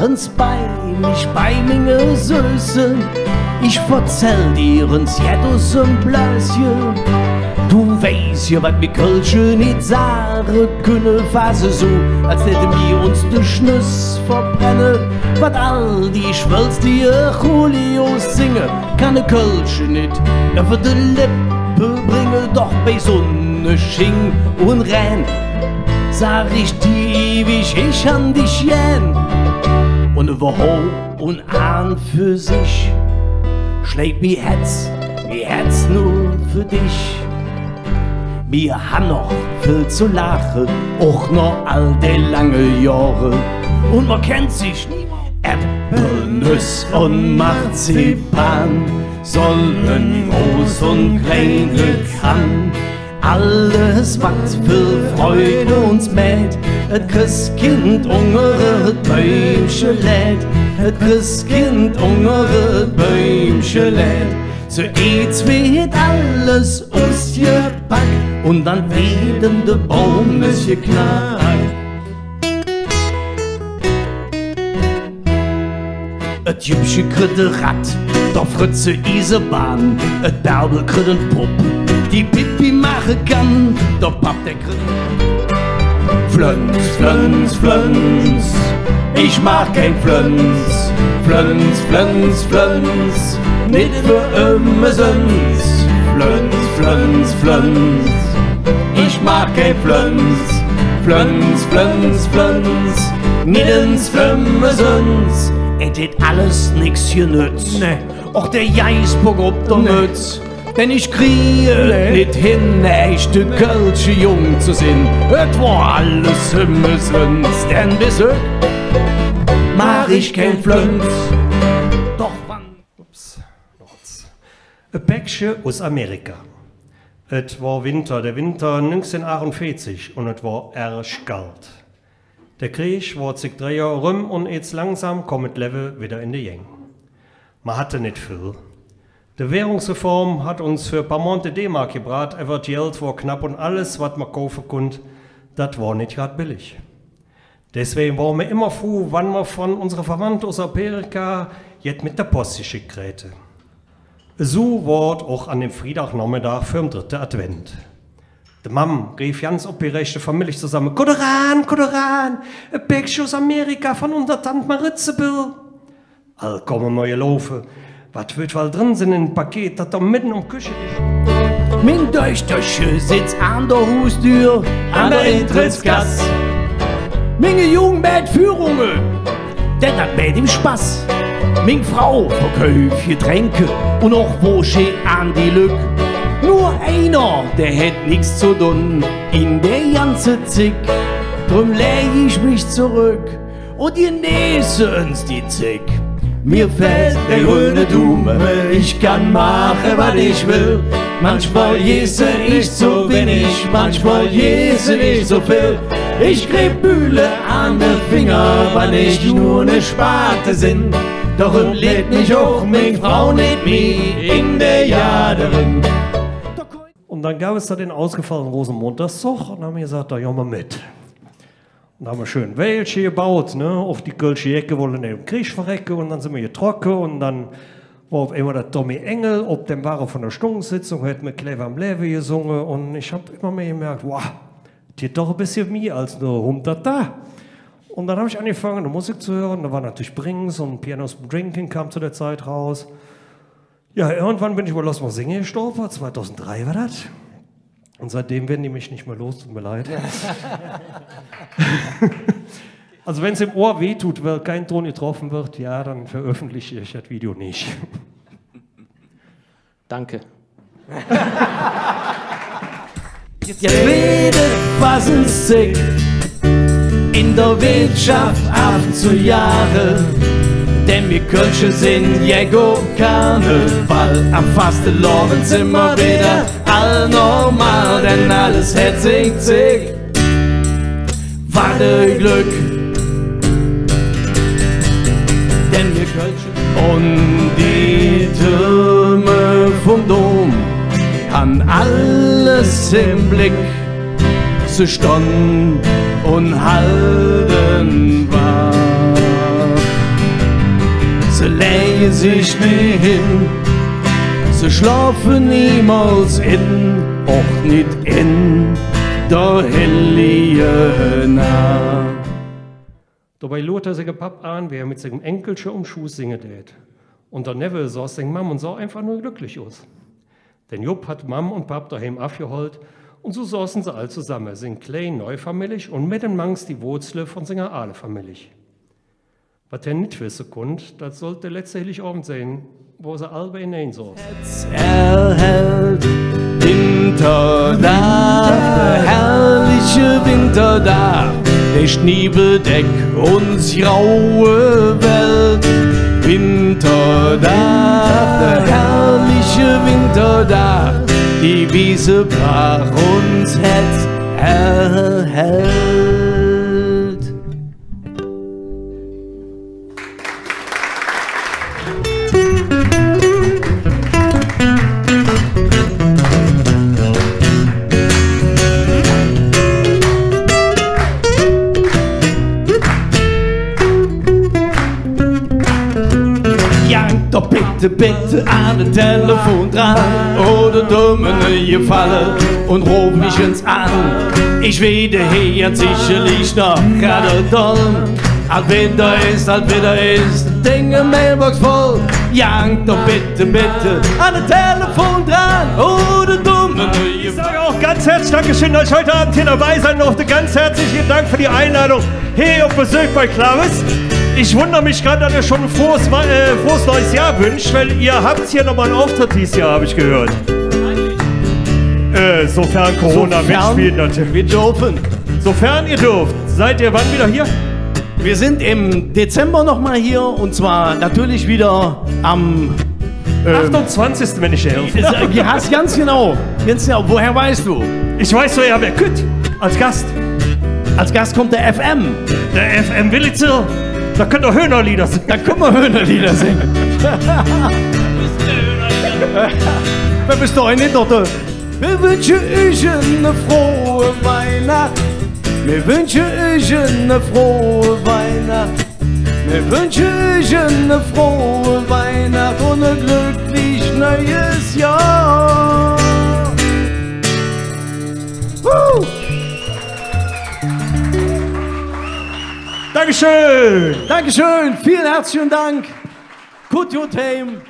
wachen's bei mich bei meine Süße. Ich verzähl dir uns jedes ein Bläschen. Du weißt ja, was wir Kölsche nicht sagen können, fast so, als hätten wir uns den Schnüss verbrennen. Was all die Schwölz, die Julius singen, kann eine Kölsche nicht über die Lippe bringen. Doch bei Sonne, Sching und Renn sag ich dir ewig, ich an dich jen. Und überhaupt und an für sich schlägt mir Herz nur für dich. Wir haben noch viel zu lachen, auch noch all die lange Jahre. Und man kennt sich nie. Äpfel, Nüsse und Marzipan sollen groß und kleine kann. Alles, was für Freude uns mäht, et Christkind ungere Bäumchen lädt, et Christkind ungere Bäumchen lädt. Zuerst wird alles ausgepackt und dann werden der Baum ist geknackt. Et Jübsche kriegt ein Rad, der Fritze Eisenbahn, et Bärbel kriegt ein Pupp, die Pipi machen kann, der Papp der kriegt Flöns, Flöns, Flöns, ich mag kein Flöns, Flöns, Flöns, Flöns, nicht für immer sonst. Flöns, Flöns, Flöns, ich mag kein Flöns, Flöns, Flöns, Flöns, nicht ins Flimmer sonst. Et hätt alles nix genützt, nee. Och der Geisbock ob der Mütz. Denn ich kriege nicht hin, echte Kölsche Jung zu sehen. Et war alles immer sonst, denn bis heute mach ich kein Flöns. Doch wann... Ups, ein Päckchen aus Amerika. Es war Winter, der Winter 1948 und es war erst kalt. Der Krieg war 3 Jahre rum und jetzt langsam kommt das Level wieder in die Jeng. Man hatte nicht viel. Die Währungsreform hat uns für ein paar Monate D-Mark gebracht, aber das Geld war knapp und alles, was man kaufen konnte, das war nicht gerade billig. Deswegen waren wir immer froh, wann wir von unseren Verwandten aus Amerika jetzt mit der Post geschickt kriegten. So war auch an dem Freitagnachmittag für den 3. Advent. Die Mam rief ganz aufgeregt Familie zusammen: Koderan, ein Päckchen aus Amerika von unserer Tante Maritzebüll. All kommen wir gelaufen. Was wird wohl drin sein in ein Paket, das da mitten um die Küche ist? Mein Töchterchen sitzt an der Haustür, an der Eintrittsgasse. Meine Jugendbettführungen, das hat mit dem Spaß. Meine Frau verkauft Getränke und auch Wosche an die Lücke. Nur einer, der hätt nichts zu tun in der ganze Zick. Drum leg ich mich zurück und ihr nässen's die Zick. Mir fällt der grüne Dume, ich kann machen, was ich will. Manchmal jesse ich zu wenig, manchmal jesse ich so viel. Ich krieg Bühle an den Finger, weil ich nur ne Sparte sind. Doch lädt mich auch meine Frau nicht mehr in der Jaderin. Und dann gab es da den ausgefallenen Rosenmontagszug und haben wir gesagt, da gehen wir mit. Und da haben wir schön Wäldchen gebaut, ne, auf die Kölsche Ecke, wollen in den Krieg verrecken und dann sind wir getrocken und dann war auf einmal der Tommy Engel, ob dem war von der Stundensitzung, hat mir Clever am Leve gesungen und ich habe immer mehr gemerkt, wow, die hat doch ein bisschen mehr als nur Humtata. Und dann habe ich angefangen, eine Musik zu hören, da war natürlich Brings und Pianos Drinking kam zu der Zeit raus. Ja, irgendwann bin ich über Los Mal Singen gestolpert, 2003 war das. Und seitdem werden die mich nicht mehr los, tut mir leid. Also wenn es im Ohr wehtut, weil kein Ton getroffen wird, ja, dann veröffentliche ich das Video nicht. Danke. Jetzt redet was uns Zick in der Wirtschaft abzujagen. Denn wir Kölsche sind Jägo Karneval. Am fasten Loben sind wir wieder all normal, denn alles hat zick. Warte Glück, denn wir Kölsche und die Türme vom Dom haben alles im Blick. Sie standen und halten wahr. legen sich nie hin. Sie schlafen niemals auch nicht in der helle Nacht. Dabei lud seinen Pap an, wie mit seinem Enkelchen um Schuss singen tät. Und der Neffe sah seine Mam und sah einfach nur glücklich aus. Denn Jupp hat Mam und Pap daheim abgeholt und so saßen sie all zusammen, sind klein neufamiliig und mit dem Mangs die Wurzel von seiner Ahlefamilie. Was er nicht wissen konnte, das sollte letztendlich Abend sein, wo sie alle hinein saßen. Erhellt Wintertag, der herrliche Wintertag, der Schnee bedeckt uns graue Welt. Wintertag, der herrliche Wintertag, die Wiese brach uns Herz erhellt. Doch bitte an den Telefon dran oder Domine gefallen und ruf mich ins an. Ich werde hier sicherlich noch gerade toll. Alt wieder ist, Dinge Mailbox voll. Jank doch bitte an den Telefon dran oder Domine gefallen. Ich sage auch ganz herzlich Dankeschön, dass ich heute Abend hier dabei sein durfte. Ganz herzlichen Dank für die Einladung hier auf Besuch bei Clavis. Ich wundere mich gerade, dass ihr schon ein frohes neues Jahr wünscht, weil ihr habt hier nochmal einen Auftritt dieses Jahr, habe ich gehört. Sofern Corona mitspielt natürlich. Wir dürfen. Sofern ihr dürft. Seid ihr wann wieder hier? Wir sind im Dezember nochmal hier und zwar natürlich wieder am 28. wenn ich helfe. Ja, ganz genau. Woher weißt du? Ich weiß so, ja, wer kütt als Gast. Als Gast kommt der FM. Der FM Willitzer. Da könnt ihr Höhnerlieder singen. Da können wir Höhnerlieder singen. Wer bist du heute nicht noch da? Wir wünschen euch eine frohe Weihnacht. Wir wünschen euch eine frohe Weihnacht. Wir wünschen euch eine frohe Weihnacht und ein glücklich neues Jahr. Dankeschön! Dankeschön, vielen herzlichen Dank. Gut, Heim.